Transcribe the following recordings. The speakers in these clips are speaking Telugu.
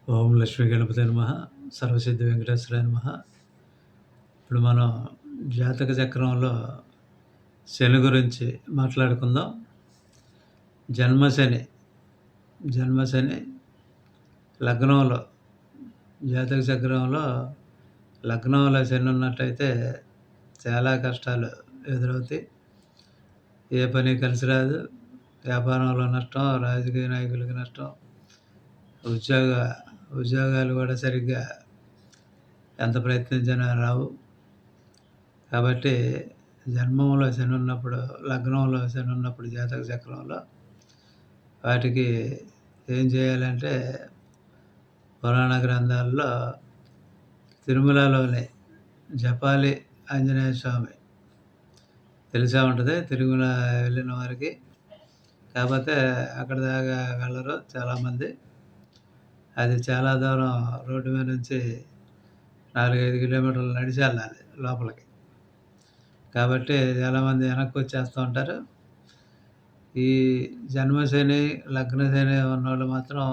ఓం లక్ష్మీ గణపతి నమః. సర్వసిద్ధి వెంకటేశ్వరాయ నమః. ఇప్పుడు మనం జాతక చక్రంలో శని గురించి మాట్లాడుకుందాం. జన్మశని, జన్మశని లగ్నంలో, జాతక చక్రంలో లగ్నంలో శని ఉన్నట్టయితే చాలా కష్టాలు ఎదురవుతాయి. ఏ పని కలిసి రాదు. వ్యాపారంలో నష్టం, రాజకీయ నాయకులకి నష్టం, ఉద్యోగాలు కూడా సరిగ్గా ఎంత ప్రయత్నించినా రావు. కాబట్టి జన్మంలో శని ఉన్నప్పుడు, లగ్నంలో శని ఉన్నప్పుడు జాతక చక్రంలో వాటికి ఏం చేయాలంటే, పురాణ గ్రంథాల్లో తిరుమలలోని జపాలి ఆంజనేయ స్వామి తెలిసే ఉంటుంది తిరుమల వెళ్ళిన వారికి. కాకపోతే అక్కడ దాకా వెళ్ళరు చాలామంది. అది చాలా దూరం రోడ్డు మీద నుంచి 4-5 కిలోమీటర్లు నడిచి వెళ్ళాలి లోపలికి. కాబట్టి చాలామంది వెనక్కి వచ్చేస్తూ ఉంటారు. ఈ జన్మశని, లగ్న శని ఉన్నోళ్ళు మాత్రం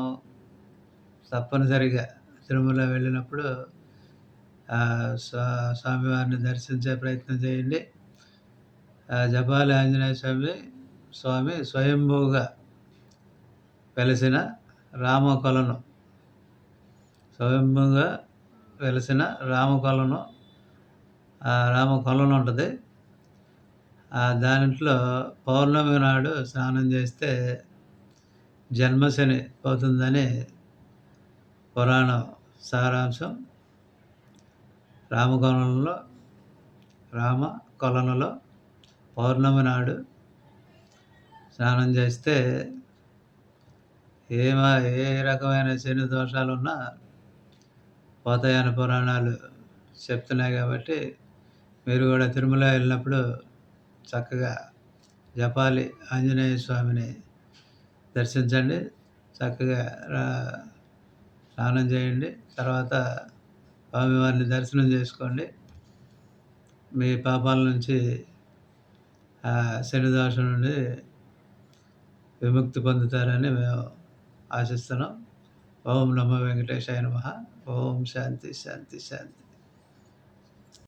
తప్పనిసరిగా తిరుమల వెళ్ళినప్పుడు స్వామివారిని దర్శించే ప్రయత్నం చేయండి. జపాలి ఆంజనేయ స్వామి స్వయంభూగా వెలసిన రామకొలను, స్వయంభూగా వెలసిన రామకొలను ఉంటుంది. దాంట్లో పౌర్ణమి నాడు స్నానం చేస్తే జన్మశని పోతుందని పురాణం సారాంశం. రామకొలనులో పౌర్ణమి నాడు స్నానం చేస్తే ఏ రకమైన శని దోషాలున్నా పోతాయని పురాణాలు చెప్తున్నాయి. కాబట్టి మీరు కూడా తిరుమల వెళ్ళినప్పుడు చక్కగా జపాలి ఆంజనేయ స్వామిని దర్శించండి. చక్కగా స్నానం చేయండి. తర్వాత స్వామివారిని దర్శనం చేసుకోండి. మీ పాపాల నుంచి, శని దోషం నుండి విముక్తి పొందుతారని మేము ఆశిస్తున్నాం. ఓం నమో వెంకటేశాయ నమః. ఓం శాంతి శాంతి శాంతి.